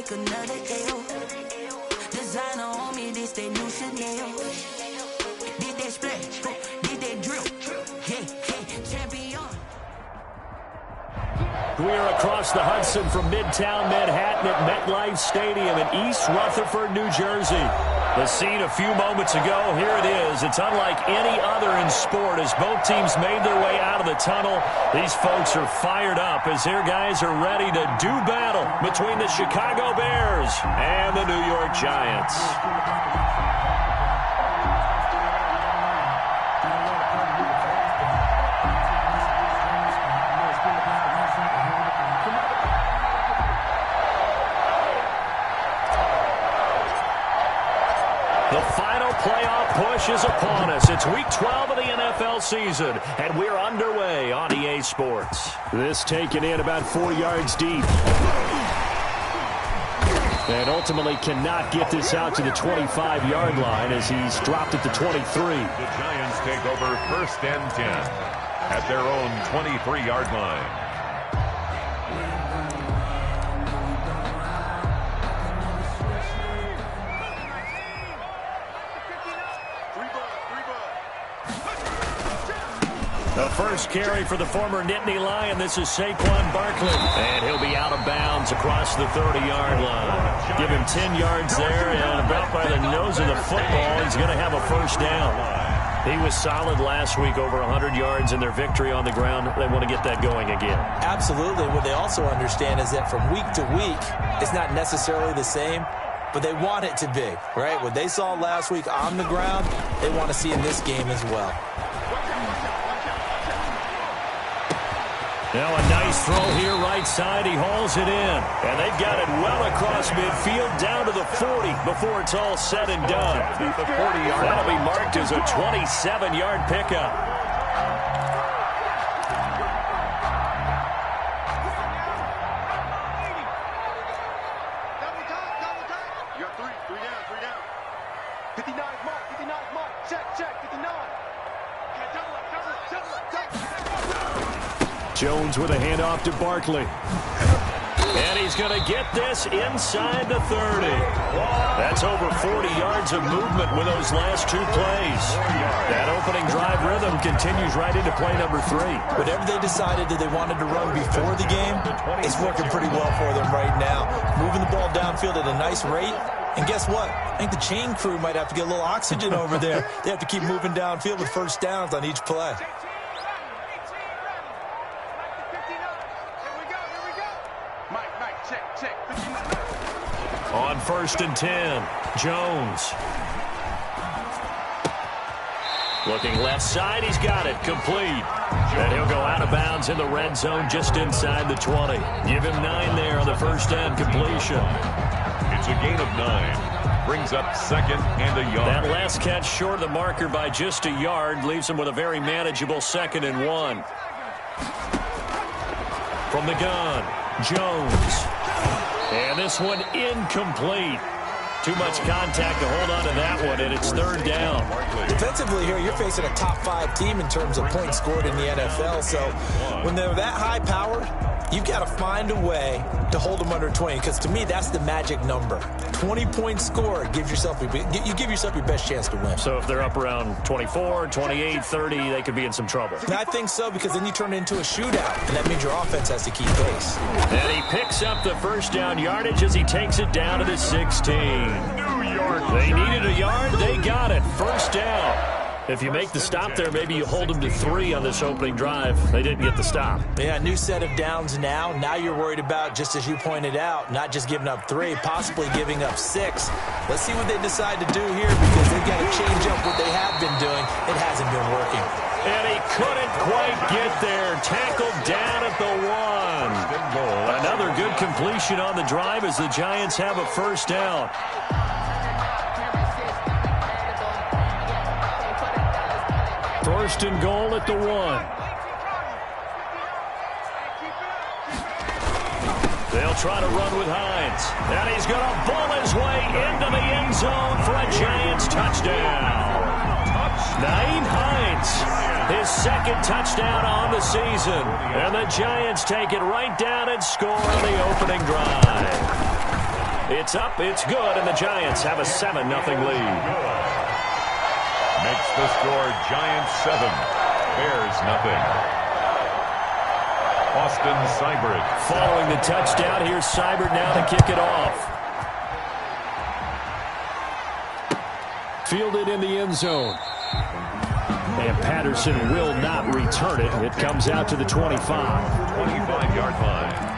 take another L. Designer on me, this they new Chanel. Did that splash, did that drill. Yeah, champion. We are across the Hudson from Midtown Manhattan at MetLife Stadium in East Rutherford, New Jersey. The scene a few moments ago, here it is. It's unlike any other in sport as both teams made their way out of the tunnel. These folks are fired up as their guys are ready to do battle between the Chicago Bears and the New York Giants. The final playoff push is upon us. It's Week 12 of the NFL season, and we're underway on EA Sports. This taken in about 4 yards deep. And ultimately cannot get this out to the 25-yard line as he's dropped at the 23. The Giants take over 1st and 10 at their own 23-yard line. The first carry for the former Nittany Lion. This is Saquon Barkley. And he'll be out of bounds across the 30-yard line. Give him 10 yards there, and about by the nose of the football, he's going to have a first down. He was solid last week, over 100 yards in their victory on the ground. They want to get that going again. Absolutely. What they also understand is that from week to week, it's not necessarily the same, but they want it to be, right? What they saw last week on the ground, they want to see in this game as well. Now a nice throw here right side. He hauls it in. And they've got it well across midfield down to the 40 before it's all said and done. The 40-yard. That'll be marked as a 27-yard pickup. Double time. You got three down. 59 mark. Check, 59. Okay, double up. Jones with a handoff to Barkley. And he's going to get this inside the 30. That's over 40 yards of movement with those last two plays. That opening drive rhythm continues right into play number 3. Whatever they decided that they wanted to run before the game, it's working pretty well for them right now. Moving the ball downfield at a nice rate. And guess what? I think the chain crew might have to get a little oxygen over there. They have to keep moving downfield with first downs on each play. On 1st and 10, Jones. Looking left side, he's got it, complete. And he'll go out of bounds in the red zone just inside the 20. Give him 9 there on the first down completion. It's a gain of 9. Brings up 2nd and a yard. That last catch short of the marker by just a yard leaves him with a very manageable 2nd and 1. From the gun, Jones. And this one incomplete. Too much contact to hold on to that one, and it's 3rd down. Defensively here, you're facing a top 5 team in terms of points scored in the NFL. So when they're that high powered, you've got to find a way to hold them under 20, because to me, that's the magic number. 20-point score, you give yourself your best chance to win. So if they're up around 24, 28, 30, they could be in some trouble. And I think so, because then you turn it into a shootout, and that means your offense has to keep pace. And he picks up the first down yardage as he takes it down to the 16. They needed a yard. They got it. First down. If you make the stop there, maybe you hold them to 3 on this opening drive. They didn't get the stop. Yeah, new set of downs now. Now you're worried about, just as you pointed out, not just giving up 3, possibly giving up 6. Let's see what they decide to do here, because they've got to change up what they have been doing. It hasn't been working. And he couldn't quite get there. Tackled down at the 1. Another good completion on the drive as the Giants have a first down. First and goal at the 1. They'll try to run with Hines. And he's going to ball his way into the end zone for a Giants touchdown. Nyheim Hines, his 2nd touchdown on the season. And the Giants take it right down and score on the opening drive. It's up, it's good, and the Giants have a 7-0 lead. Makes the score Giants 7, Bears nothing. Austin Seibert. Following the touchdown, here's Seibert now to kick it off. Fielded in the end zone. And Patterson will not return it. It comes out to the 25. 25-yard line.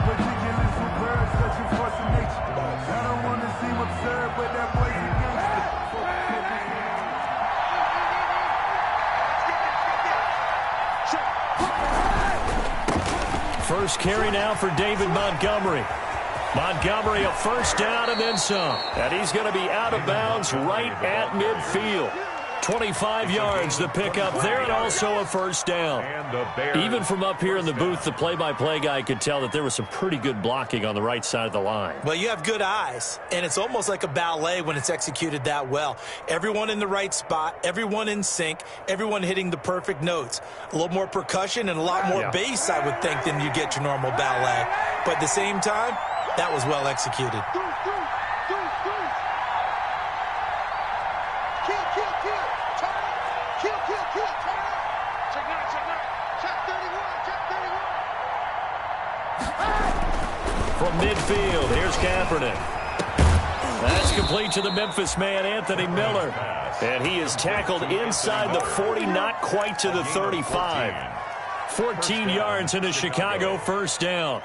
First carry now for David Montgomery. Montgomery, a first down and then some. And he's going to be out of bounds right at midfield. 25 yards the pickup there, and also a first down. Even from up here in the booth, the play-by-play guy could tell that there was some pretty good blocking on the right side of the line. Well, you have good eyes, and it's almost like a ballet when it's executed that well. Everyone in the right spot, everyone in sync, everyone hitting the perfect notes. A little more percussion and a lot more bass, I would think, than you get your normal ballet. But at the same time, that was well executed. From midfield, here's Kaepernick. That's complete to the Memphis man, Anthony Miller. And he is tackled inside the 40, not quite to the 35. 14 yards into Chicago, first down.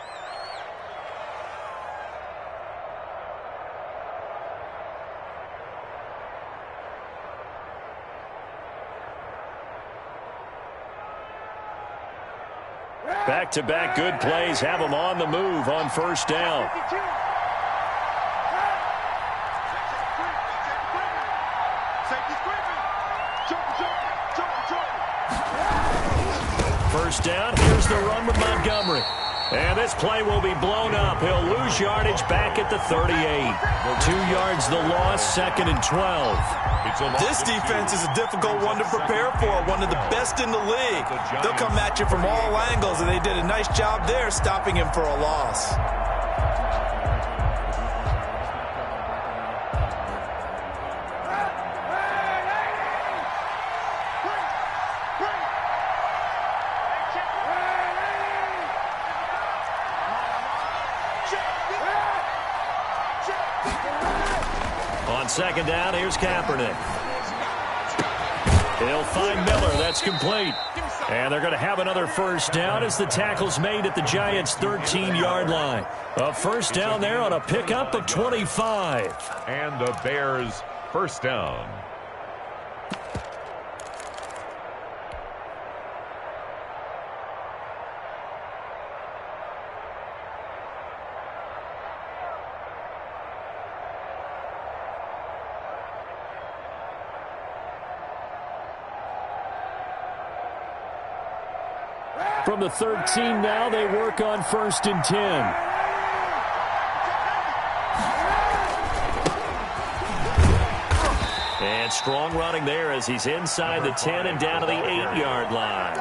Back-to-back good plays have them on the move on first down. First down, here's the run with Montgomery. And this play will be blown up. He'll lose yardage back at the 38. 2 yards the loss, second and 12. This defense is a difficult one to prepare for, one of the best in the league. They'll come at you from all angles, and they did a nice job there stopping him for a loss. On second down, here's Kaepernick. He'll find Miller. That's complete. And they're going to have another first down as the tackle's made at the Giants' 13-yard line. A first down there on a pickup of 25. And the Bears first down. From the 13 now, they work on first and 10. And strong running there as he's inside the 10 and down to the 8-yard line.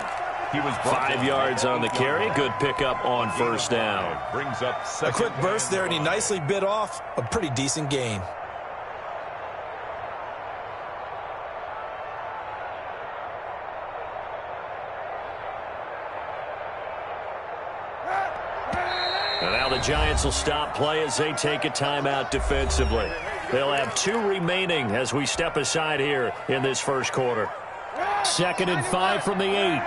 He was 5 yards on the carry. Good pickup on first down. Brings up a quick burst there, and he nicely bit off a pretty decent gain. And now the Giants will stop play as they take a timeout defensively. They'll have 2 remaining as we step aside here in this first quarter. 2nd and 5 from the 8.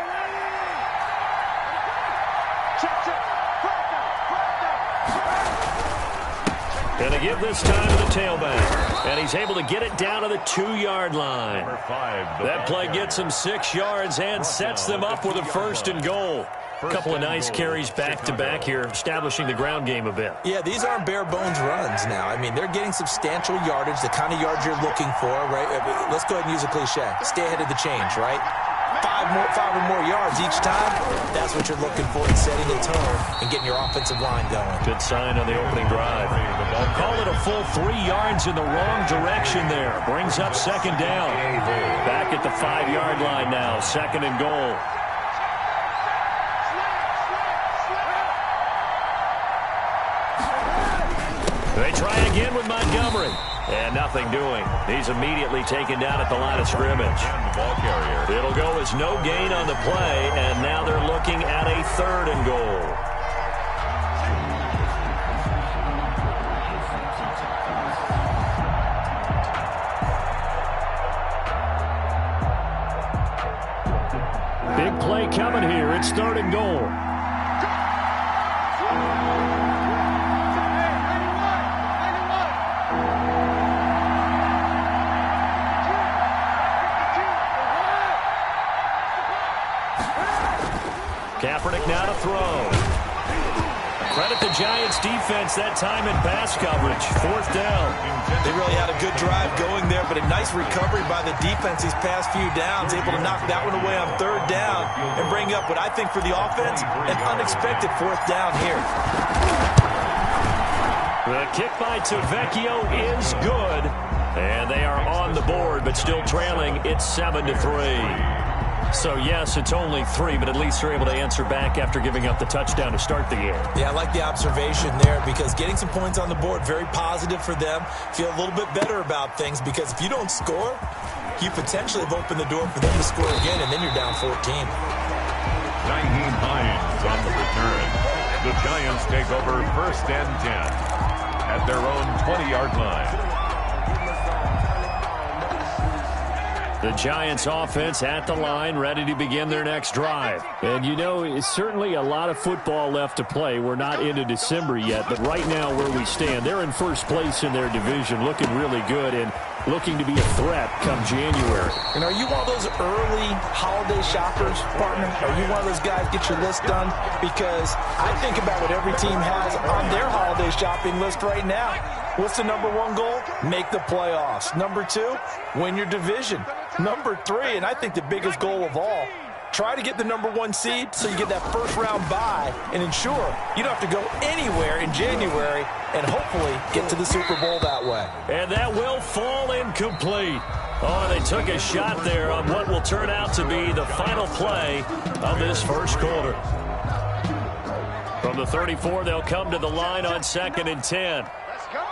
And they give this time to the tailback. And he's able to get it down to the 2-yard line. That play gets him 6 yards and sets them up with a first and goal. A couple of nice carries back-to-back here, establishing the ground game a bit. Yeah, these aren't bare-bones runs now. I mean, they're getting substantial yardage, the kind of yards you're looking for, right? Let's go ahead and use a cliche. Stay ahead of the change, right? 5 or more yards each time, that's what you're looking for in setting the tone and getting your offensive line going. Good sign on the opening drive. Call it a full 3 yards in the wrong direction there. Brings up second down. Back at the 5-yard line now, second and goal. They try again with Montgomery. And nothing doing. He's immediately taken down at the line of scrimmage. And the ball carrier. It'll go as no gain on the play, and now they're looking at a 3rd and goal. Big play coming here. It's 3rd and goal. Kaepernick now to throw. Credit the Giants defense that time in pass coverage. 4th down. They really had a good drive going there, but a nice recovery by the defense these past few downs, able to knock that one away on 3rd down and bring up what I think for the offense, an unexpected 4th down here. The kick by Tavecchio is good, and they are on the board, but still trailing. It's 7-3. So, yes, it's only 3, but at least they're able to answer back after giving up the touchdown to start the game. Yeah, I like the observation there because getting some points on the board, very positive for them. Feel a little bit better about things because if you don't score, you potentially have opened the door for them to score again, and then you're down 14. Nyheim Hines on the return. The Giants take over 1st and 10 at their own 20-yard line. The Giants offense at the line, ready to begin their next drive. And, you know, it's certainly a lot of football left to play. We're not into December yet, but right now where we stand, they're in 1st place in their division, looking really good and looking to be a threat come January. And are you one of those early holiday shoppers, partner? Are you one of those guys get your list done? Because I think about what every team has on their holiday shopping list right now. What's the number 1 goal? Make the playoffs. Number 2, win your division. Number 3, and I think the biggest goal of all, try to get the number 1 seed so you get that 1st round bye and ensure you don't have to go anywhere in January and hopefully get to the Super Bowl that way. And that will fall incomplete. Oh, they took a shot there on what will turn out to be the final play of this 1st quarter. From the 34, they'll come to the line on 2nd and 10. Let's go.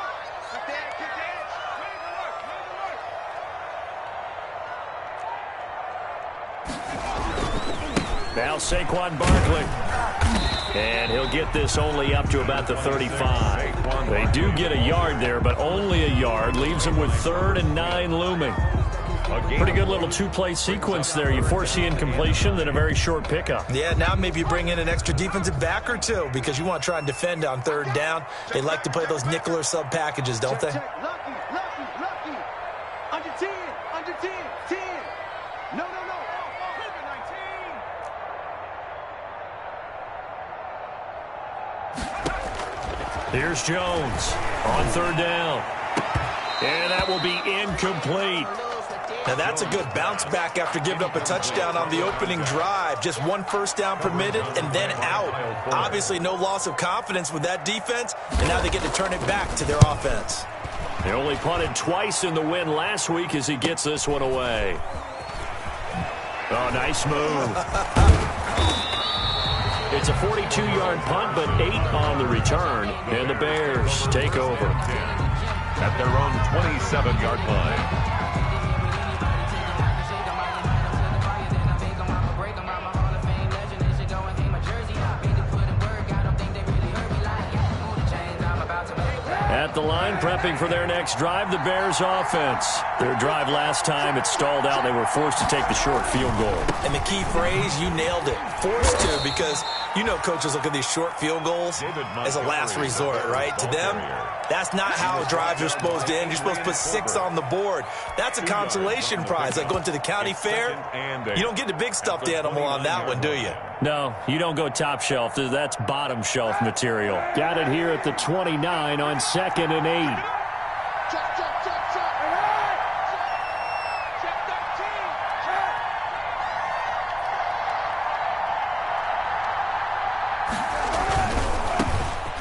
Now Saquon Barkley. And he'll get this only up to about the 35. They do get a yard there, but only a yard. Leaves them with 3rd and 9 looming. Pretty good little 2-play sequence there. You foresee incompletion, then a very short pickup. Yeah, now maybe you bring in an extra defensive back or 2 because you want to try and defend on 3rd down. They like to play those nickel or sub packages, don't they? Lucky. Under 10. Under 10. 10. No. Here's Jones on 3rd down. And that will be incomplete. Now that's a good bounce back after giving up a touchdown on the opening drive. Just 1 1st down permitted and then out. Obviously no loss of confidence with that defense, and now they get to turn it back to their offense. They only punted twice in the win last week as he gets this one away. Oh, nice move. It's a 42-yard punt, but 8 on the return, and the Bears take over at their own 27-yard line. At the line, prepping for their next drive, the Bears offense. Their drive last time, it stalled out. They were forced to take the short field goal. And the key phrase, you nailed it. Forced to, because you know coaches look at these short field goals as a last resort, right? To them, that's not how drives are supposed to end. You're supposed to put 6 on the board. That's a consolation prize. Like going to the county fair, you don't get the big stuffed animal on that one, do you? No, you don't go top shelf. That's bottom shelf material. Got it here at the 29 on 2nd and 8.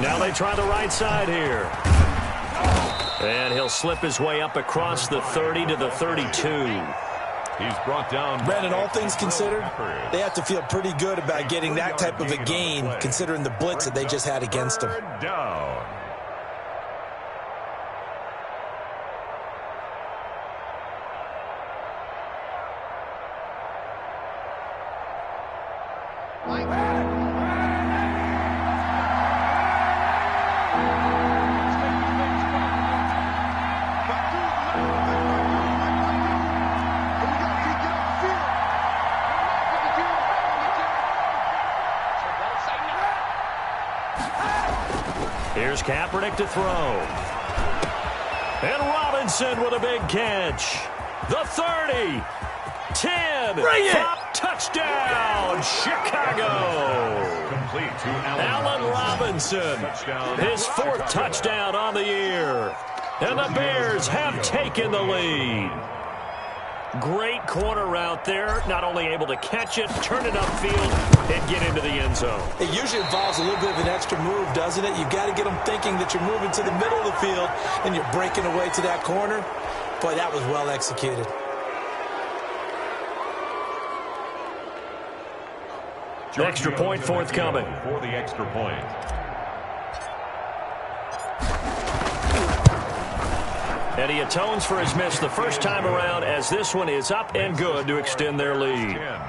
Now they try the right side here. And he'll slip his way up across the 30 to the 32. He's brought down. Brandon, all things considered, they have to feel pretty good about getting that type of a gain, considering the blitz that they just had against them. Down. Here's Kaepernick to throw. And Robinson with a big catch. The 30. 10. Bring it! Touchdown, Chicago. Complete to Allen Robinson. His fourth touchdown on the year. And the Bears have taken the lead. Great corner route there. Not only able to catch it, turn it upfield, and get into the end zone. It usually involves a little bit of an extra move, doesn't it? You've got to get them thinking that you're moving to the middle of the field and you're breaking away to that corner. Boy, that was well executed. Extra point forthcoming. For the extra point. And he atones for his miss the first time around, as this one is up and good to extend their lead. 10,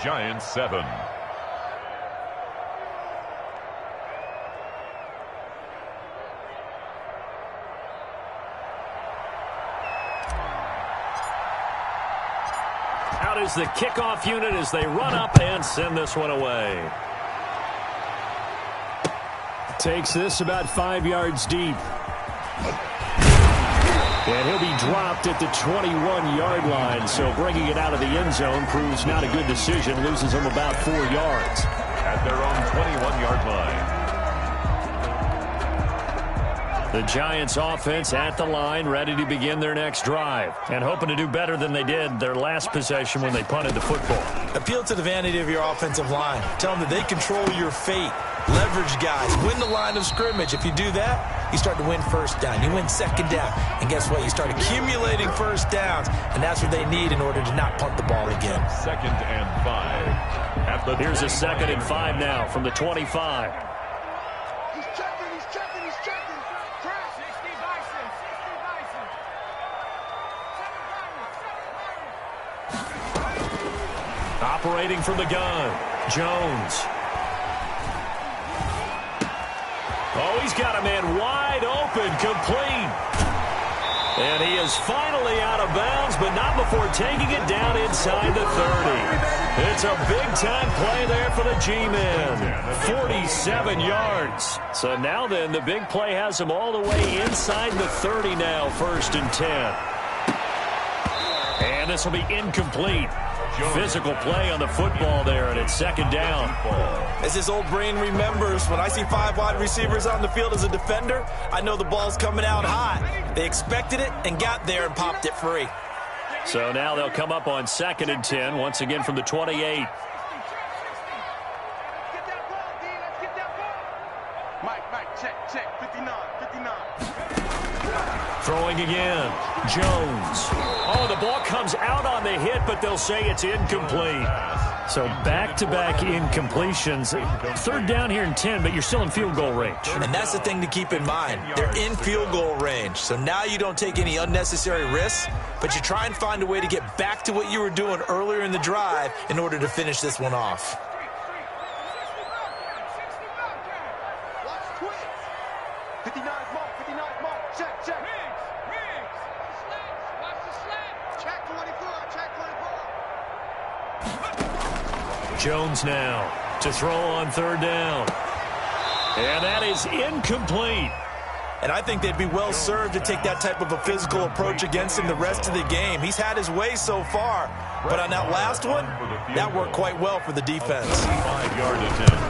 Giants 7. Out is the kickoff unit as they run up and send this one away. Takes this about 5 yards deep. And he'll be dropped at the 21-yard line, so bringing it out of the end zone proves not a good decision. Loses him about 4 yards. At their own 21-yard line. The Giants offense at the line, ready to begin their next drive, and hoping to do better than they did their last possession when they punted the football. Appeal to the vanity of your offensive line. Tell them that they control your fate. Leverage guys. Win the line of scrimmage. If you do that, you start to win first down. You win second down. And guess what? You start accumulating first downs. And that's what they need in order to not punt the ball again. 2nd and 5. Here's a 2nd and 5 now from the 25. He's checking, he's checking, he's checking. 60 Bison, 60 Bison. Operating from the gun, Jones. Oh, he's got a man wide open, complete. And he is finally out of bounds, but not before taking it down inside the 30. It's a big-time play there for the G-Men. 47 yards. So now then, the big play has him all the way inside the 30 now, 1st and 10. And this will be incomplete. Physical play on the football there, and it's 2nd down. As his old brain remembers, when I see 5 wide receivers on the field as a defender, I know the ball's coming out hot. They expected it and got there and popped it free. So now they'll come up on 2nd and 10, once again from the 28. Get that ball, D. Let's get that ball. Mike, check. 59. Throwing again. Jones. Oh, the ball comes out on the hit, but they'll say it's incomplete. So back-to-back incompletions. 3rd down here and 10, but you're still in field goal range. And that's the thing to keep in mind. They're in field goal range. So now you don't take any unnecessary risks, but you try and find a way to get back to what you were doing earlier in the drive in order to finish this one off. Watch quick. 59 mark. Check. Watch the slant. Check 24. Jones now to throw on 3rd down. And that is incomplete. And I think they'd be well served to take that type of a physical approach against him the rest of the game. He's had his way so far, but on that last one, that worked quite well for the defense. 5-yard attempt.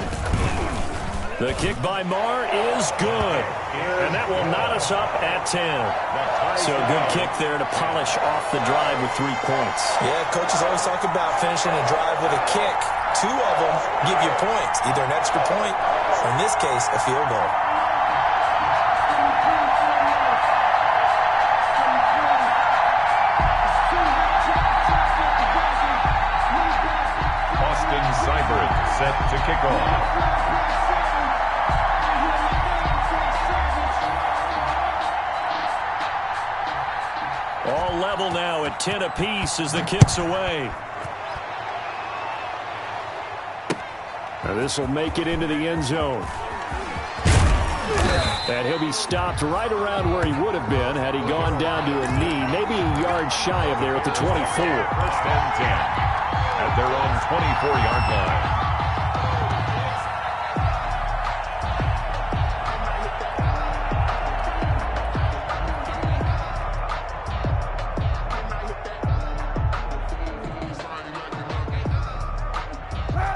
The kick by Marr is good. And that will knot us up at 10. So a good kick there to polish off the drive with 3 points. Yeah, coaches always talk about finishing a drive with a kick. 2 of them give you points, either an extra point or, in this case, a field goal. Austin Seibert set to kick off. All level now at 10 apiece as the kick's away. Now this will make it into the end zone. And he'll be stopped right around where he would have been had he gone down to a knee, maybe a yard shy of there at the 24. First and 10 at their own 24-yard line.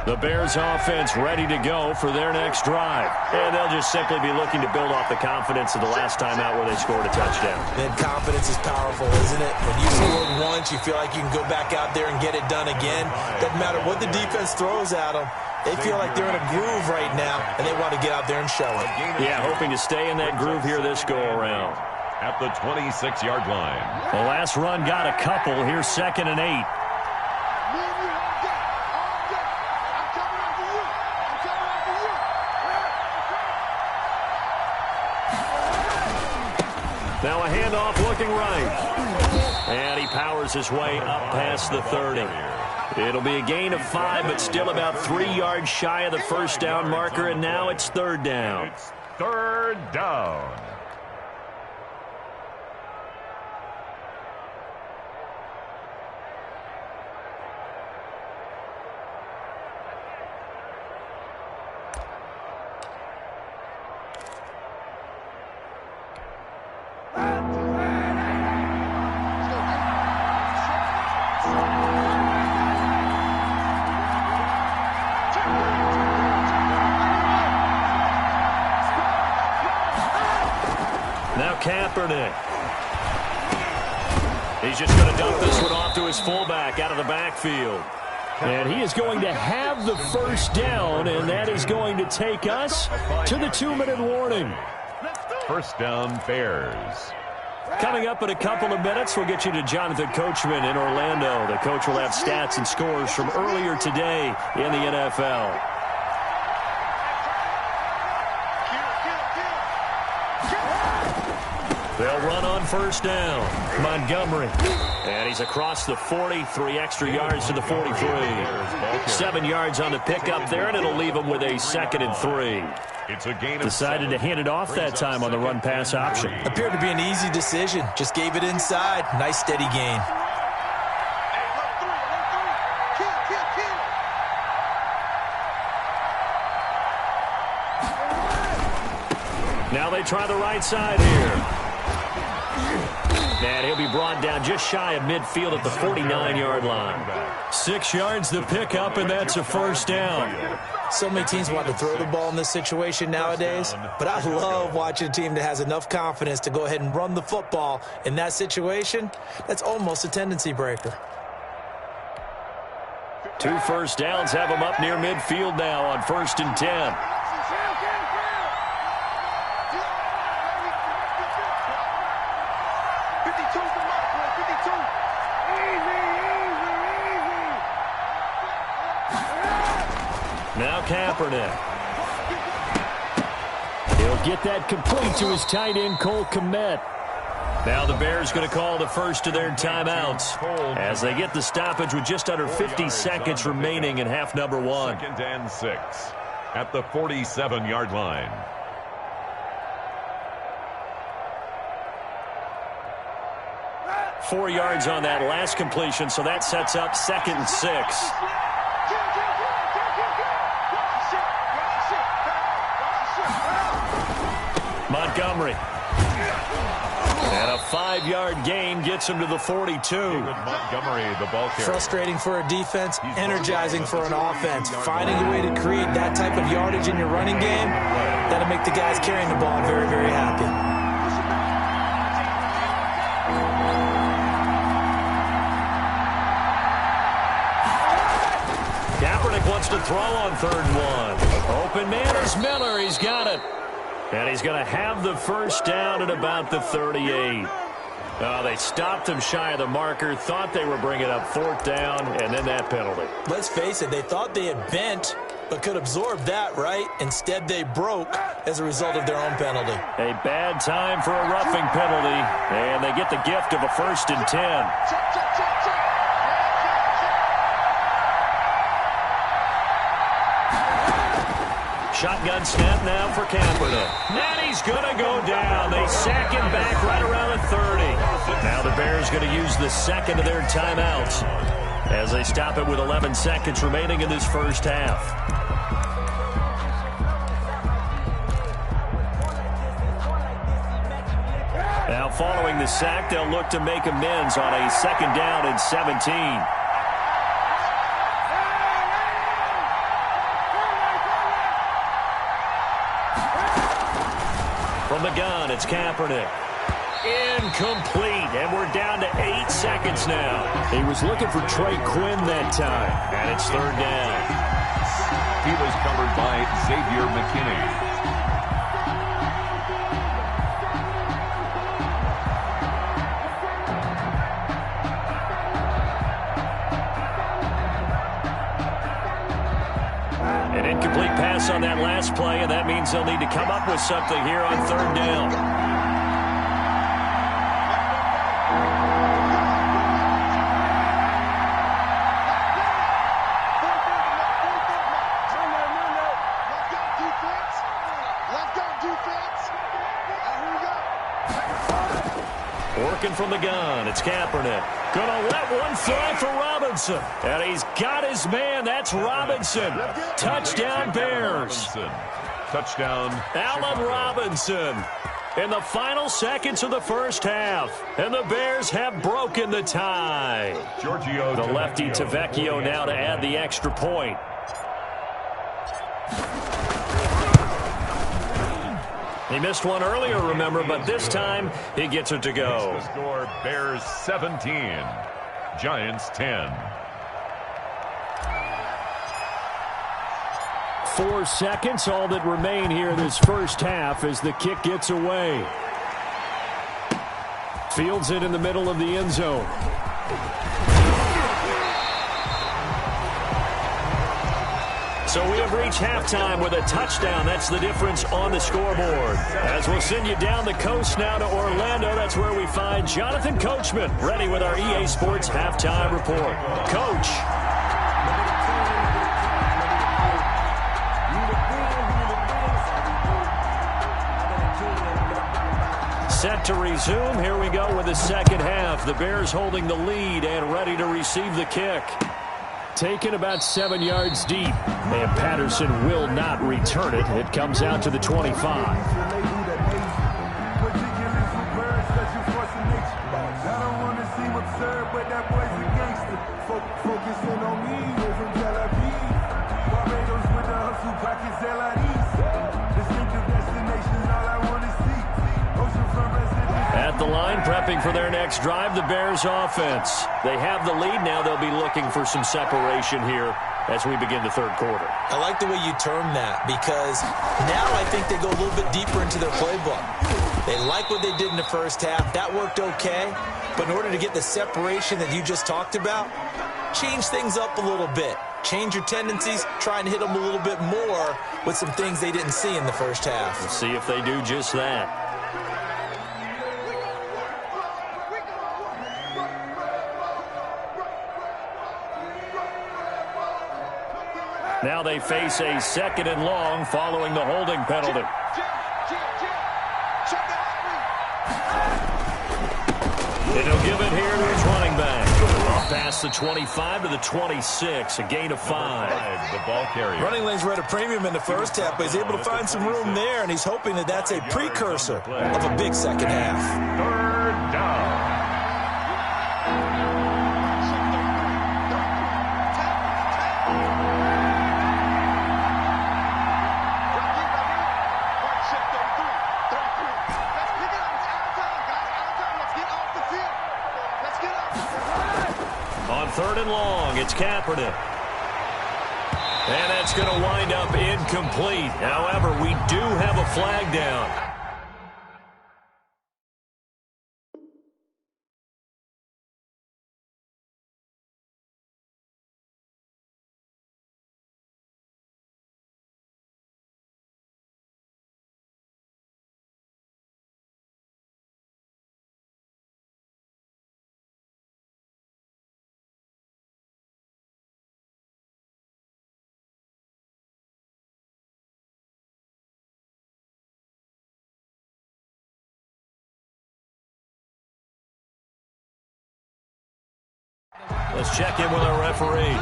The Bears offense ready to go for their next drive. And they'll just simply be looking to build off the confidence of the last time out where they scored a touchdown. Then confidence is powerful, isn't it? When you scored once, you feel like you can go back out there and get it done again. Doesn't matter what the defense throws at them. They feel like they're in a groove right now, and they want to get out there and show it. Yeah, hoping to stay in that groove here this go-around. At the 26-yard line. The last run got a couple. Here's 2nd and 8. Now a handoff looking right. And he powers his way up past the 30. It'll be a gain of 5, but still about 3 yards shy of the first down marker, and now it's 3rd down. It's 3rd down. Now Kaepernick. He's just going to dump this one off to his fullback out of the backfield. And he is going to have the first down, and that is going to take us to the 2-minute warning. First down, Bears. Coming up in a couple of minutes, we'll get you to Jonathan Coachman in Orlando. The coach will have stats and scores from earlier today in the NFL. They'll run on first down. Montgomery. And he's across the 40, 3 extra yards to the 43. 7 yards on the pickup there, and it'll leave him with a 2nd and 3. It's a gain of Decided 7. to hand it off that time on the run-pass option. Appeared to be an easy decision. Just gave it inside. Nice steady gain. Now they try the right side here. And he'll be brought down just shy of midfield at the 49-yard line. 6 yards the pickup, and that's a first down. So many teams want to throw the ball in this situation nowadays, but I love watching a team that has enough confidence to go ahead and run the football. In that situation, that's almost a tendency breaker. 2 first downs have him up near midfield now on 1st and 10. Now Kaepernick. He'll get that complete to his tight end, Cole Kmet. Now the Bears going to call the first of their timeouts as they get the stoppage with just under 50 seconds remaining in half number 1. 2nd and 6 at the 47-yard line. Four yards on that last completion, so that sets up 2nd and 6. Montgomery. And a 5-yard gain gets him to the 42. Montgomery, the ball carrier. Frustrating for a defense, energizing for an offense. Finding a way to create that type of yardage in your running game, that'll make the guys carrying the ball very, very happy. Kaepernick wants to throw on 3rd and 1. Open man is Miller. He's got it. And he's going to have the first down at about the 38. They stopped him shy of the marker, thought they were bringing up 4th down, and then that penalty. Let's face it, they thought they had bent, but could absorb that, right? Instead, they broke as a result of their own penalty. A bad time for a roughing penalty, and they get the gift of a 1st and 10. shotgun snap now for Kaepernick. And he's going to go down. They sack him back right around the 30. Now the Bears going to use the second of their timeouts as they stop it with 11 seconds remaining in this first half. Now following the sack, they'll look to make amends on a second down and 17. From the gun, it's Kaepernick. Incomplete, and we're down to 8 seconds now. He was looking for Trey Quinn that time, and it's third down. He was covered by Xavier McKinney. An incomplete pass on that last play, and that means they'll need to come up with something here on third down. Working from the gun, it's Kaepernick. Gonna let one fly for Robinson. And he's got his man. That's Robinson. Touchdown, Bears. Touchdown, Allen Robinson in the final seconds of the first half. And the Bears have broken the tie. Giorgio The lefty Tavecchio now to add the extra point. He missed one earlier, remember, but this time he gets it to go. The score, Bears 17, Giants 10. 4 seconds, all that remain here this first half as the kick gets away. Fields it in the middle of the end zone. So we have reached halftime with a touchdown. That's the difference on the scoreboard. As we'll send you down the coast now to Orlando, that's where we find Jonathan Coachman ready with our EA Sports Halftime Report. Coach. Set to resume. Here we go with the second half. The Bears holding the lead and ready to receive the kick. Taken about 7 yards deep, and Patterson will not return it. It comes out to the 25. At the line, prepping for their next drive, the Bears offense. They have the lead now. They'll be looking for some separation here as we begin the third quarter. I like the way you term that because now I think they go a little bit deeper into their playbook. They like what they did in the first half. That worked okay. But in order to get the separation that you just talked about, change things up a little bit. Change your tendencies, try and hit them a little bit more with some things they didn't see in the first half. We'll see if they do just that. Now they face a second and long following the holding penalty. And he'll give it here to his running back. Off past the 25 to the 26, a gain of 5. The ball carrier. Running lanes were at a premium in the first half, but he's able to find some room there, and he's hoping that that's a precursor of a big second half. Third down. On third and long, it's Kaepernick. And that's going to wind up incomplete. However, we do have a flag down. Let's check in with our referee.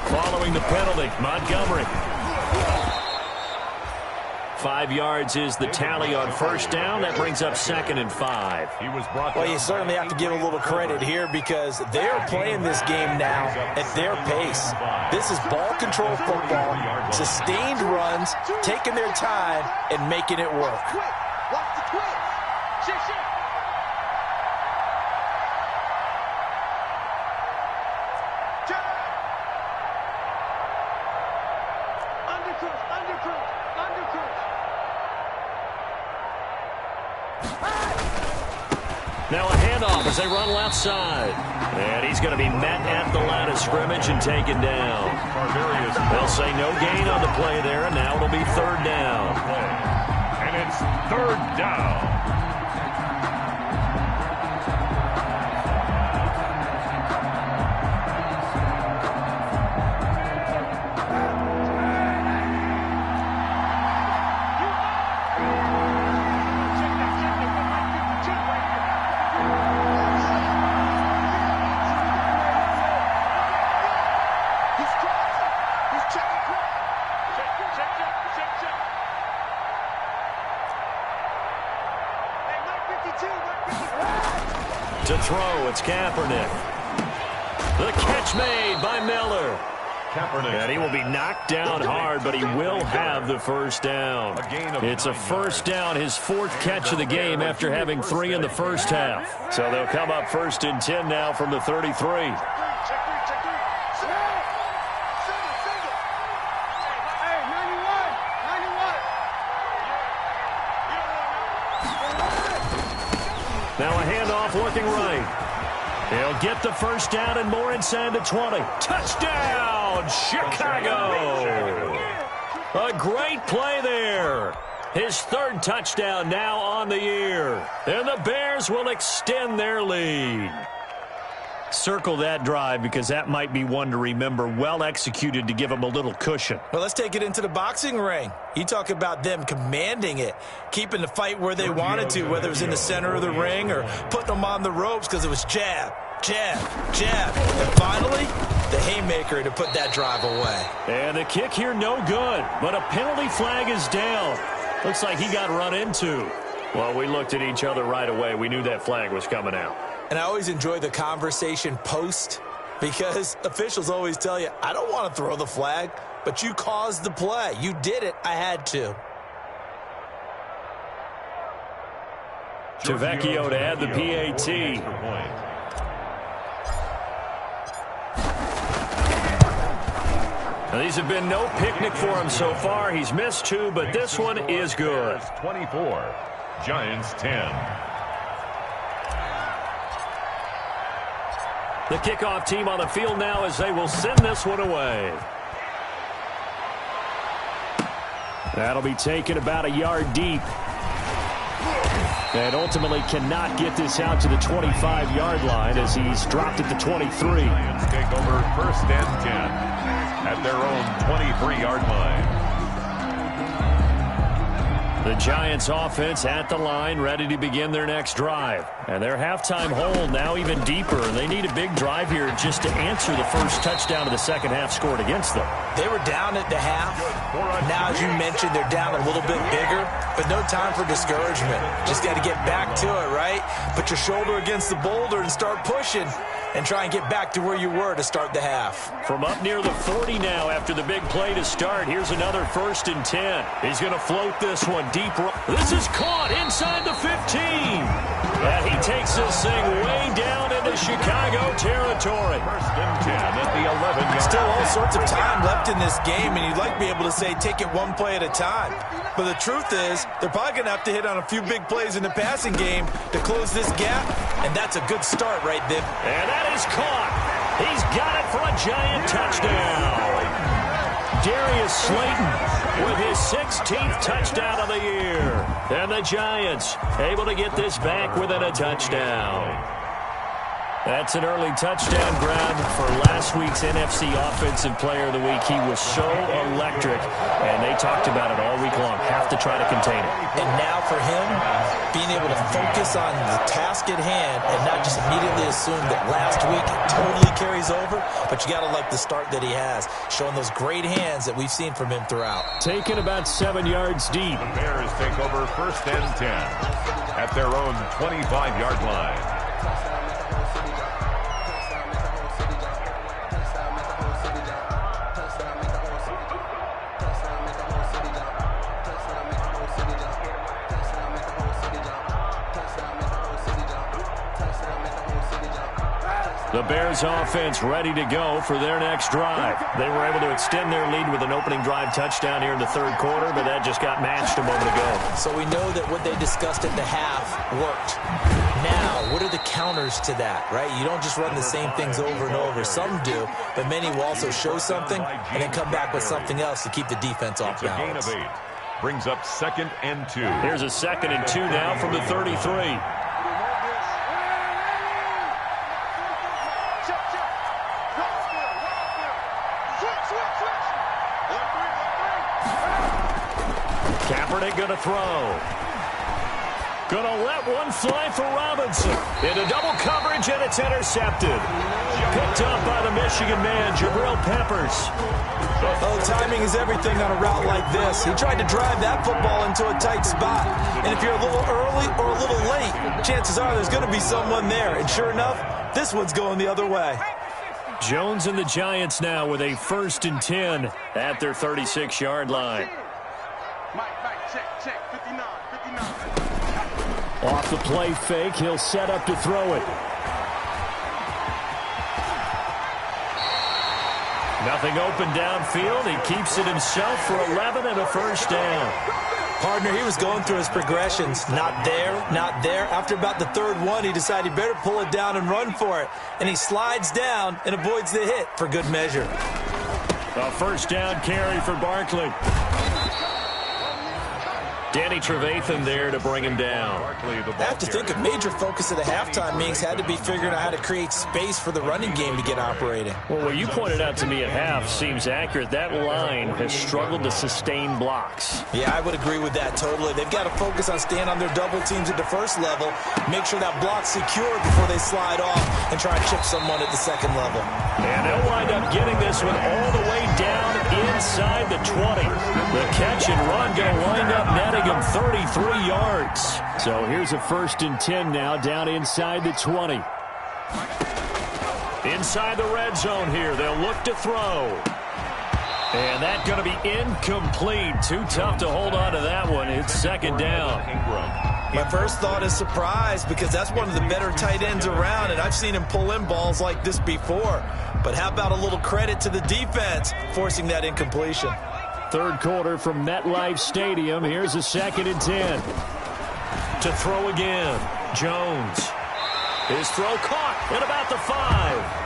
Following the penalty, Montgomery. 5 yards is the tally on first down. That brings up 2nd and 5. He was brought well, you certainly have to give a little credit here because they're playing this game now at their pace. This is ball control football, sustained runs, taking their time, and making it work. Watch the twist. Shit. Now a handoff as they run left side. And he's going to be met at the line of scrimmage and taken down. They'll say no gain on the play there, and now it'll be 3rd down. And it's 3rd down. To throw, it's Kaepernick. The catch made by Miller. And he will be knocked down hard, but he will have the first down. It's a first down, his 4th catch of the game after having 3 in the first half. So they'll come up 1st and 10 now from the 33. Now a handoff looking right. He'll get the first down and more inside the 20. Touchdown, Chicago! A great play there. His 3rd touchdown now on the year. And the Bears will extend their lead. Circle that drive because that might be one to remember. Well executed to give them a little cushion. Well, let's take it into the boxing ring. You talk about them commanding it, keeping the fight where they wanted to, whether it was in the center of the ring or putting them on the ropes because it was jab, jab, jab. And finally, the haymaker to put that drive away. And the kick here no good, but a penalty flag is down. Looks like he got run into. Well, we looked at each other right away. We knew that flag was coming out. And I always enjoy the conversation post because officials always tell you, I don't want to throw the flag, but you caused the play. You did it. I had to. Tavecchio to add the PAT. Now, these have been no picnic for him so far. He's missed 2, but this one is good. 24, Giants 10. The kickoff team on the field now as they will send this one away. That'll be taken about a yard deep. And ultimately cannot get this out to the 25-yard line as he's dropped at the 23. Lions take over 1st and 10 at their own 23-yard line. The Giants offense at the line, ready to begin their next drive. And their halftime hold now even deeper. They need a big drive here just to answer the first touchdown of the second half scored against them. They were down at the half. Now, as you mentioned, they're down a little bit bigger, but no time for discouragement. Just got to get back to it, right? Put your shoulder against the boulder and start pushing and try and get back to where you were to start the half. From up near the 40 now after the big play to start. Here's another 1st and 10. He's going to float this one deep. This is caught inside the 15. And he takes this thing way down into Chicago territory. 1st and 10 at the 11. Still all sorts of time left in this game, and you'd like to be able to say take it one play at a time. But the truth is, they're probably going to have to hit on a few big plays in the passing game to close this gap, and that's a good start right there. And that is caught. He's got it for a Giant touchdown. Darius Slayton with his 16th touchdown of the year. And the Giants able to get this back within a touchdown. That's an early touchdown grab for last week's NFC Offensive Player of the Week. He was so electric, and they talked about it all week long. Have to try to contain it. And now for him, being able to focus on the task at hand and not just immediately assume that last week it totally carries over, but you got to like the start that he has, showing those great hands that we've seen from him throughout. Taken about 7 yards deep. The Bears take over 1st and 10 at their own 25-yard line. The Bears offense ready to go for their next drive. They were able to extend their lead with an opening drive touchdown here in the 3rd quarter, but that just got matched a moment ago. So we know that what they discussed at the half worked. Now, what are the counters to that, right? You don't just run the same things over and over. Some do, but many will also show something and then come back with something else to keep the defense off balance. A gain of 8. Brings up 2nd and 2. Here's a 2nd and 2 now from the 33. Kaepernick going to throw. Going to let one fly for Robinson. Into double coverage, and it's intercepted. Picked up by the Michigan man, Jabril Peppers. Oh, timing is everything on a route like this. He tried to drive that football into a tight spot. And if you're a little early or a little late, chances are there's going to be someone there. And sure enough, this one's going the other way. Jones and the Giants now with a 1st and 10 at their 36-yard line. Check, 59. Off the play fake, he'll set up to throw it. Nothing open downfield. He keeps it himself for 11 and a 1st down. Partner, he was going through his progressions. Not there, not there. After about the 3rd one, he decided he better pull it down and run for it. And he slides down and avoids the hit for good measure. A 1st down carry for Barkley. Danny Trevathan there to bring him down. I have to think a major focus of the halftime meetings had to be figuring out how to create space for the running game to get operating. Well, what you pointed out to me at half seems accurate. That line has struggled to sustain blocks. Yeah, I would agree with that totally. They've got to focus on staying on their double teams at the 1st level, make sure that block's secure before they slide off and try and chip someone at the 2nd level. And they'll wind up getting this one all the way down inside the 20. The catch and run going to wind up netting him 33 yards. So here's a 1st and 10 now down inside the 20. Inside the red zone here. They'll look to throw. And that's going to be incomplete. Too tough to hold on to that one. It's 2nd down. My first thought is surprise because that's one of the better tight ends around, and I've seen him pull in balls like this before. But how about a little credit to the defense forcing that incompletion? 3rd quarter from MetLife Stadium. Here's a 2nd and 10. To throw again. Jones. His throw caught at about the 5.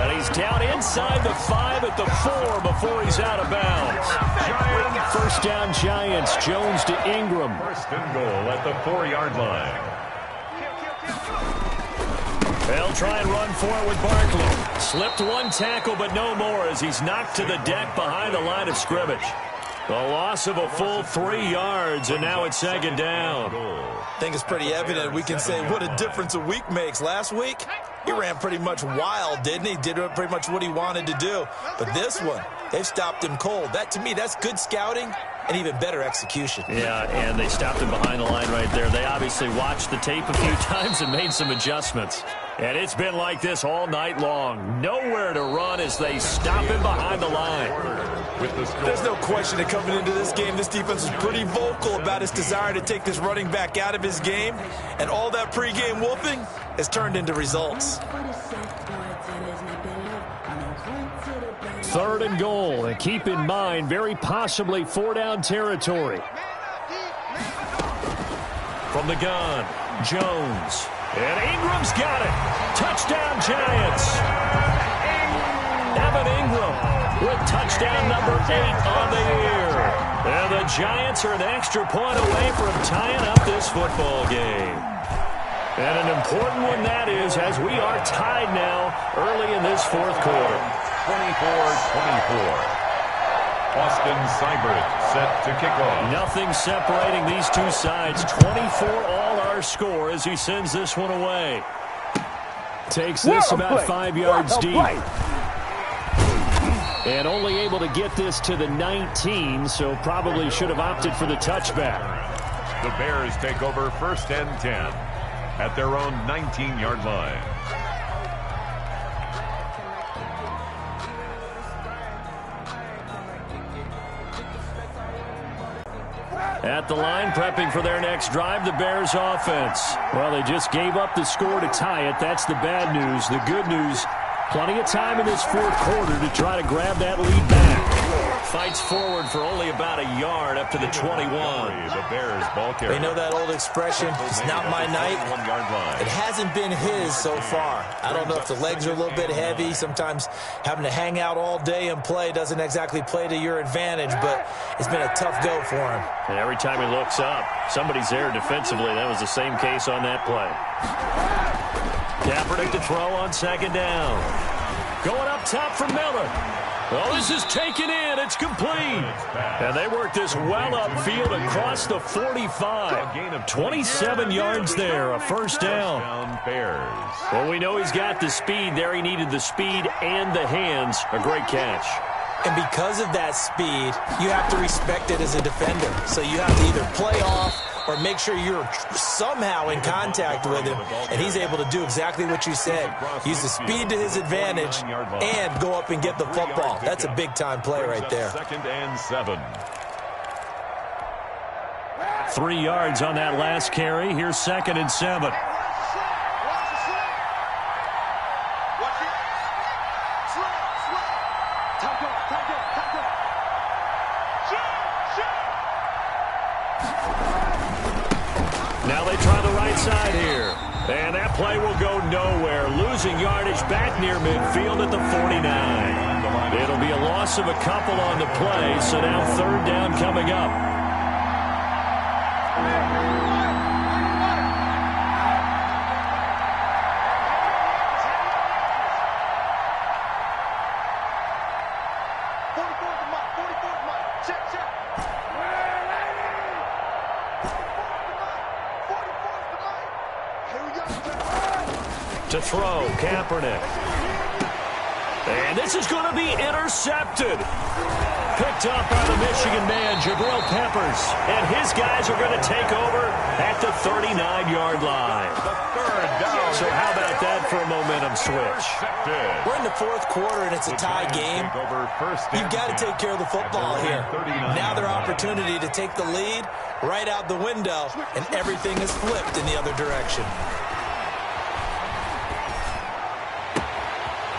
And he's down inside the 5 at the 4 before he's out of bounds. 1st down Giants. Jones to Ingram. 1st and goal at the 4-yard line. They'll try and run for it with Barkley. Slipped one tackle, but no more as he's knocked to the deck behind the line of scrimmage. The loss of a full 3 yards, and now it's 2nd down. I think it's pretty evident. We can say what a difference a week makes. Last week, he ran pretty much wild, didn't he? Did pretty much what he wanted to do. But this one, they've stopped him cold. That, to me, that's good scouting and even better execution. Yeah, and they stopped him behind the line right there. They obviously watched the tape a few times and made some adjustments. And it's been like this all night long. Nowhere to run as they stop him behind the line. There's no question that coming into this game, this defense is pretty vocal about its desire to take this running back out of his game. And all that pregame whooping has turned into results. 3rd and goal. And keep in mind, very possibly 4-down territory. From the gun, Jones. And Ingram's got it. Touchdown, Giants. Evan Ingram with touchdown number 8 on the year. And the Giants are an extra point away from tying up this football game. And an important one that is, as we are tied now early in this fourth quarter. 24-24. Austin Seibert set to kick off. Nothing separating these two sides. 24 all our score as he sends this one away. Takes this about 5 yards deep. And only able to get this to the 19, so probably should have opted for the touchback. The Bears take over 1st and 10 at their own 19-yard line. At the line, prepping for their next drive, the Bears offense. Well, they just gave up the score to tie it. That's the bad news. The good news, plenty of time in this fourth quarter to try to grab that lead back. Fights forward for only about a yard up to the 21. The Bears ball carrier. They know that old expression, it's not my night. 1 yard line. It hasn't been his so far. I don't know if the legs are a little bit heavy. Sometimes having to hang out all day and play doesn't exactly play to your advantage, but it's been a tough go for him. And every time he looks up, somebody's there defensively. That was the same case on that play. Kaepernick to throw on 2nd down. Going up top for Miller. Well, this is taken in. It's complete. And they work this well upfield across the 45. 27 yards there, a first down. Well, we know he's got the speed there. He needed the speed and the hands. A great catch. And because of that speed, you have to respect it as a defender. So you have to either play off or make sure you're somehow in contact with him, and he's able to do exactly what you said. Use the speed to his advantage and go up and get the football. That's a big-time play right there. 2nd and 7. 3 yards on that last carry. Here's 2nd and 7. Now they try the right side here. And that play will go nowhere. Losing yardage back near midfield at the 49. It'll be a loss of a couple on the play, so now 3rd down coming up. To throw, Kaepernick. And this is going to be intercepted. Picked up by the Michigan man, Jabril Peppers. And his guys are going to take over at the 39-yard line. So how about that for a momentum switch? We're in the fourth quarter, and it's a tie game. You've got to take care of the football here. Now their opportunity to take the lead right out the window, and everything is flipped in the other direction.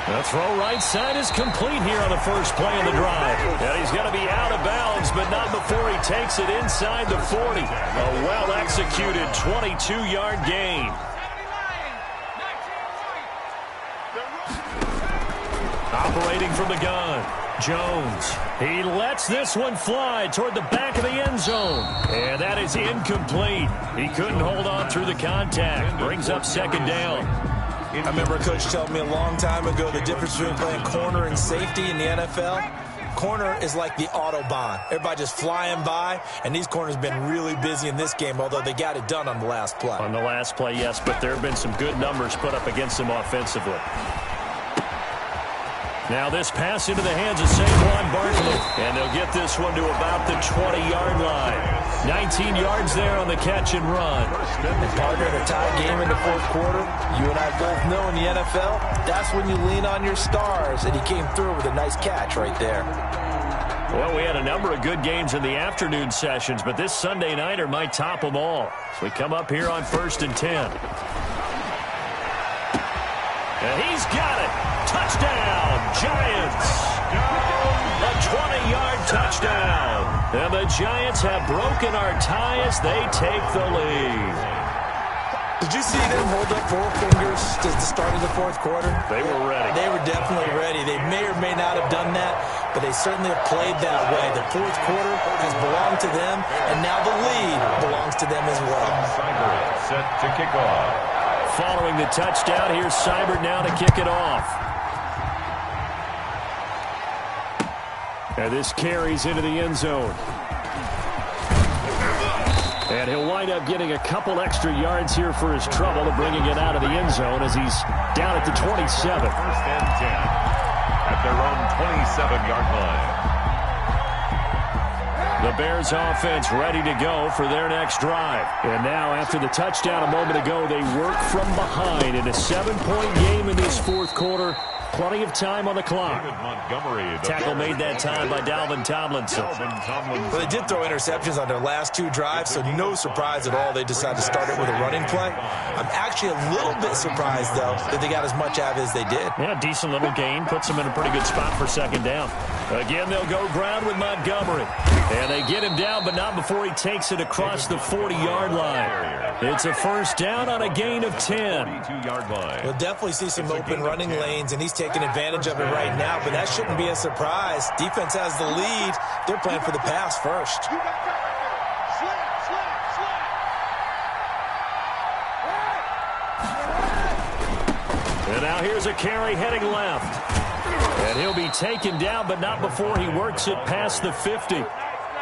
The throw right side is complete here on the first play of the drive. And he's going to be out of bounds, but not before he takes it inside the 40. A well-executed 22-yard gain. Operating from the gun, Jones. He lets this one fly toward the back of the end zone. And that is incomplete. He couldn't hold on through the contact. Brings up 2nd down. I remember a coach telling me a long time ago the difference between playing corner and safety in the NFL. Corner is like the Autobahn. Everybody just flying by, and these corners have been really busy in this game, although they got it done on the last play. On the last play, yes, but there have been some good numbers put up against them offensively. Now this pass into the hands of Saquon Barkley, and they'll get this one to about the 20-yard line. 19 yards there on the catch and run. And partner, in a tie game in the fourth quarter, you and I both know in the NFL, that's when you lean on your stars, and he came through with a nice catch right there. Well, we had a number of good games in the afternoon sessions, but this Sunday nighter might top them all. So we come up here on 1st and 10. And he's got it. Touchdown, Giants. A 20-yard touchdown. And the Giants have broken our tie as they take the lead. Did you see them hold up 4 fingers at the start of the fourth quarter? They were ready. They were definitely ready. They may or may not have done that, but they certainly have played that way. The fourth quarter has belonged to them, and now the lead belongs to them as well. Set to kick off. Following the touchdown, here's Seibert now to kick it off. And this carries into the end zone. And he'll wind up getting a couple extra yards here for his trouble of bringing it out of the end zone as he's down at the 27. First and 10 at their own 27-yard line. The Bears offense ready to go for their next drive. And now after the touchdown a moment ago, they work from behind in a 7-point game in this fourth quarter. Plenty of time on the clock. David Montgomery. Tackle made that time by Dalvin Tomlinson. Well, they did throw interceptions on their last two drives, so no surprise at all they decided to start it with a running play. I'm actually a little bit surprised, though, that they got as much out of it as they did. Yeah, decent little gain. Puts them in a pretty good spot for second down. Again, they'll go ground with Montgomery. And they get him down, but not before he takes it across the 40-yard line. It's a first down on a gain of 10. 42-yard line. We'll definitely see some open running lanes, and he's taking advantage of it right now, but that shouldn't be a surprise. Defense has the lead. They're playing for the pass first. You got that right there. Slam. And now here's a carry heading left. And he'll be taken down, but not before he works it past the 50.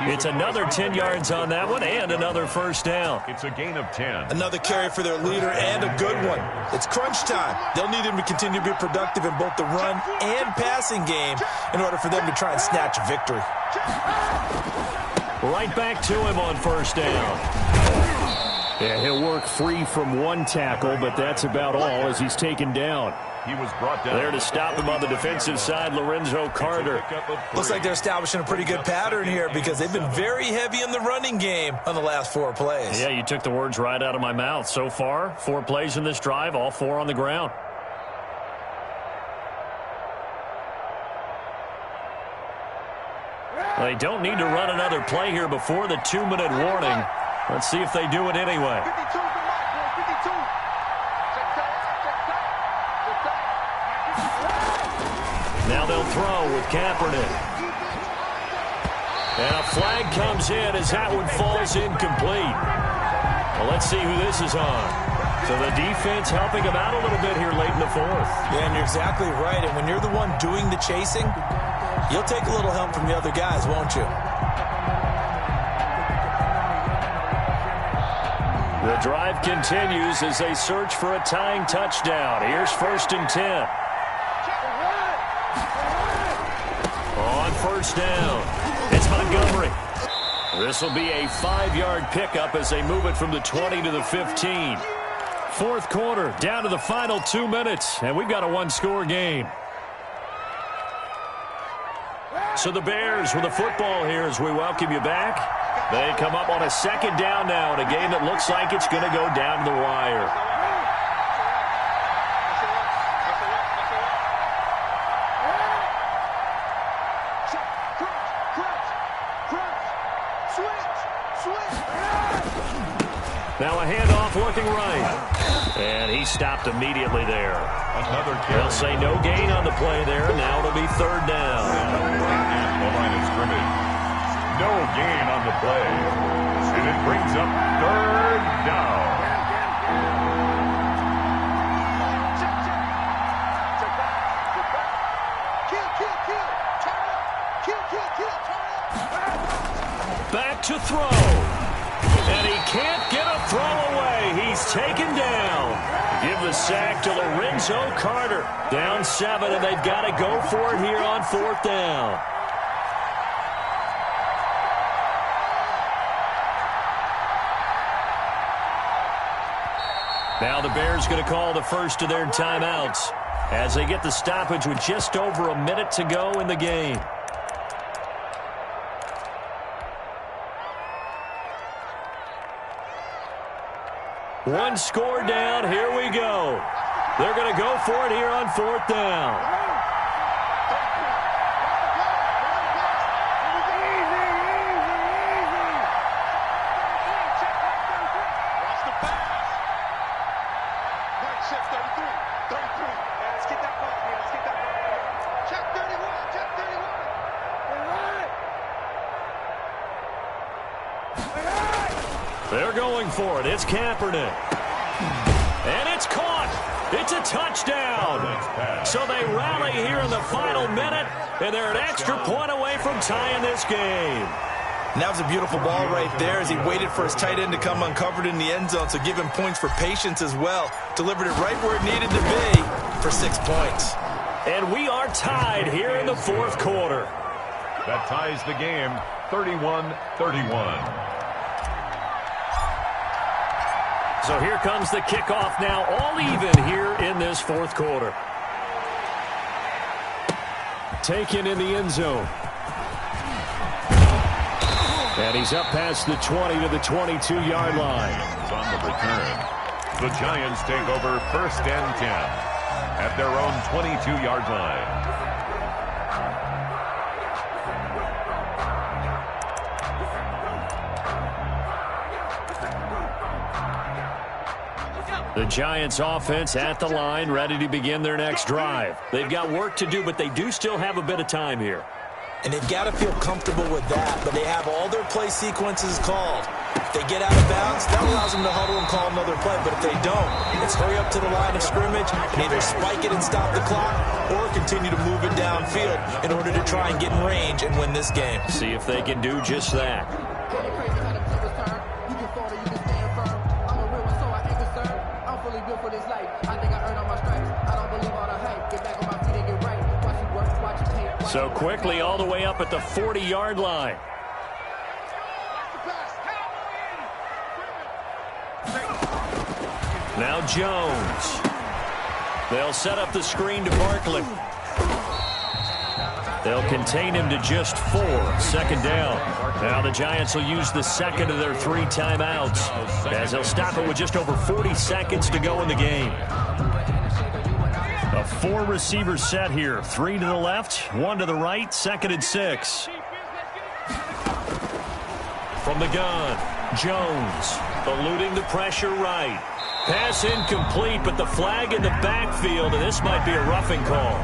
It's another 10 yards on that one and another first down. It's a gain of 10. Another carry for their leader and a good one. It's crunch time. They'll need him to continue to be productive in both the run and passing game in order for them to try and snatch a victory. Right back to him on first down. Yeah, he'll work free from one tackle, but that's about all as he's taken down. He was brought down. There to stop him on the defensive side, Lorenzo Carter. Looks like they're establishing a pretty good pattern here because they've been very heavy in the running game on the last 4 plays. Yeah, you took the words right out of my mouth. So far, 4 plays in this drive, all 4 on the ground. They don't need to run another play here before the 2-minute warning. Let's see if they do it anyway. 52 for Mike, boy, 52. Check that. Now they'll throw with Kaepernick. And a flag comes in as that one falls incomplete. Well, let's see who this is on. So the defense helping him out a little bit here late in the fourth. Yeah, and you're exactly right. And when you're the one doing the chasing, you'll take a little help from the other guys, won't you? The drive continues as they search for a tying touchdown. Here's first and 10. On first down, it's Montgomery. This will be a 5-yard pickup as they move it from the 20 to the 15. Fourth quarter, down to the final 2 minutes, and we've got a 1-score game. So the Bears with the football here as we welcome you back. They come up on a second down now in a game that looks like it's going to go down to the wire. Now a handoff looking right. And he stopped immediately there. Another kill. They'll say no gain on the play there. Now it'll be third down. At the line of scrimmage. No gain on the play. And it brings up third down. Back to throw. And he can't get a throw away. He's taken down. Give the sack to Lorenzo Carter. Down 7, and they've got to go for it here on fourth down. Now the Bears going to call the first of their timeouts as they get the stoppage with just over a minute to go in the game. One score down. Here we go. They're going to go for it here on fourth down. They're going for it. It's Kaepernick. And it's caught. It's a touchdown. So they rally here in the final minute, and they're an extra point away from tying this game. And that was a beautiful ball right there as he waited for his tight end to come uncovered in the end zone, so give him points for patience as well. Delivered it right where it needed to be for 6 points. And we are tied here in the fourth quarter. That ties the game 31-31. So here comes the kickoff now, all even here in this fourth quarter. Taken in the end zone. And he's up past the 20 to the 22-yard line. On the return, the Giants take over first and 10 at their own 22-yard line. The Giants offense at the line, ready to begin their next drive. They've got work to do, but they do still have a bit of time here. And they've got to feel comfortable with that, but they have all their play sequences called. If they get out of bounds, that allows them to huddle and call another play. But if they don't, it's hurry up to the line of scrimmage and either spike it and stop the clock or continue to move it downfield in order to try and get in range and win this game. See if they can do just that. So quickly all the way up at the 40-yard line. Now Jones. They'll set up the screen to Barkley. They'll contain him to just 4. Second down. Now the Giants will use the second of their 3 timeouts as they'll stop it with just over 40 seconds to go in the game. A 4-receiver set here. 3 to the left, 1 to the right, 2nd and 6. From the gun, Jones eluding the pressure right. Pass incomplete, but the flag in the backfield, and this might be a roughing call.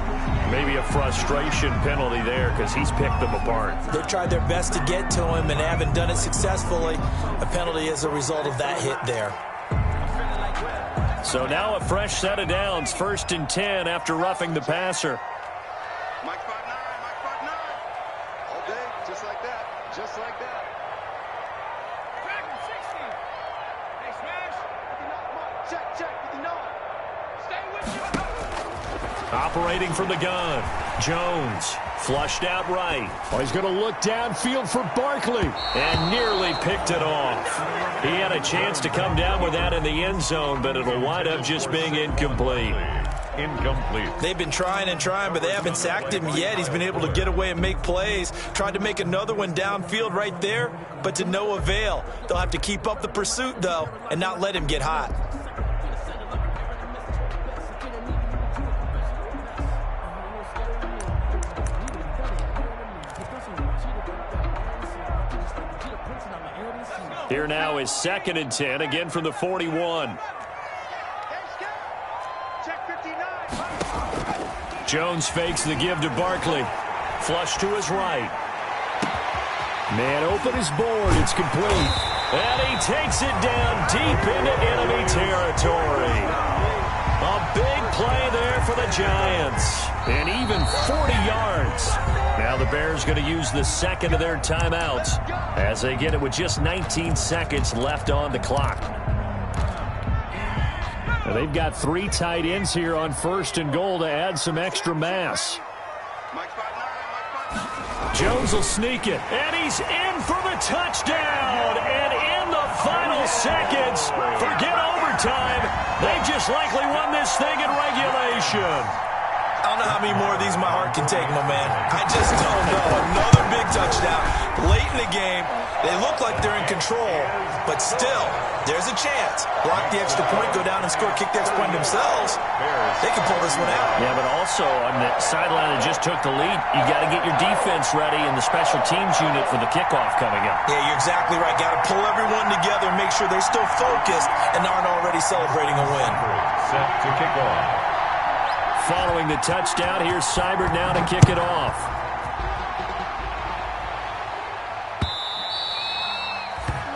Maybe a frustration penalty there because he's picked them apart. They've tried their best to get to him and haven't done it successfully. A penalty as a result of that hit there. So now a fresh set of downs, 1st and 10 after roughing the passer. Mike 5-9, Mike 5-9. All day, just like that, just like that. Dragon 60. Hey, smash. 59, Mike. Check, 59. Stay with you. Operating from the gun, Jones flushed out right. Oh, he's going to look downfield for Barkley and nearly picked it off. He had a chance to come down with that in the end zone, but it'll wind up just being incomplete. Incomplete. They've been trying and trying, but they haven't sacked him yet. He's been able to get away and make plays. Tried to make another one downfield right there, but to no avail. They'll have to keep up the pursuit, though, and not let him get hot. Here now is 2nd and 10, again from the 41. Jones fakes the give to Barkley. Flush to his right. Man open his board. It's complete. And he takes it down deep into enemy territory. A big play there for the Giants. And even 40 yards. Now the Bears going to use the second of their timeouts as they get it with just 19 seconds left on the clock. Now they've got 3 tight ends here on 1st and goal to add some extra mass. Jones will sneak it, and he's in for the touchdown. And in the final seconds, forget overtime. They've just likely won this thing in regulation. I don't know how many more of these my heart can take, my man. I just don't know. Another big touchdown. Late in the game, they look like they're in control, but still, there's a chance. Block the extra point, go down and score, kick the extra point themselves. They can pull this one out. Yeah, but also on the sideline that just took the lead, you got to get your defense ready in the special teams unit for the kickoff coming up. Yeah, you're exactly right. Got to pull everyone together and make sure they're still focused and aren't already celebrating a win. Set to kick off. Following the touchdown, here's Seibert now to kick it off.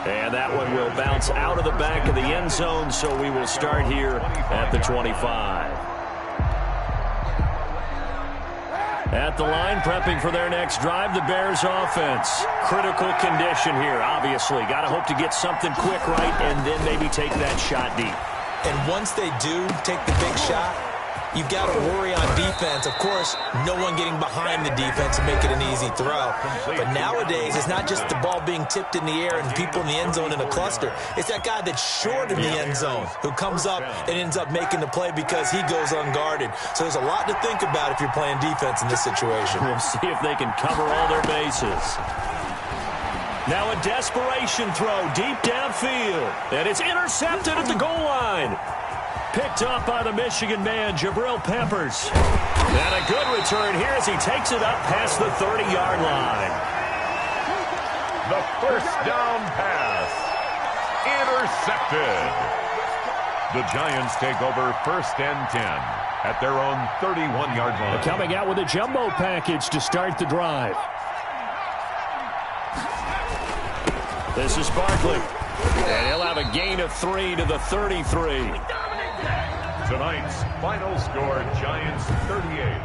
And that one will bounce out of the back of the end zone, so we will start here at the 25. At the line, prepping for their next drive, the Bears offense. Critical condition here, obviously. Got to hope to get something quick right and then maybe take that shot deep. And once they do take the big shot, you've got to worry on defense. Of course, no one getting behind the defense and make it an easy throw. But nowadays, it's not just the ball being tipped in the air and people in the end zone in a cluster. It's that guy that's short in the end zone who comes up and ends up making the play because he goes unguarded. So there's a lot to think about if you're playing defense in this situation. We'll see if they can cover all their bases. Now a desperation throw deep downfield. And it's intercepted at the goal line. Picked up by the Michigan man, Jabril Peppers. And a good return here as he takes it up past the 30-yard line. The first down pass. Intercepted. The Giants take over 1st and 10 at their own 31-yard line. Coming out with a jumbo package to start the drive. This is Barkley. And he'll have a gain of 3 to the 33. Tonight's final score, Giants 38,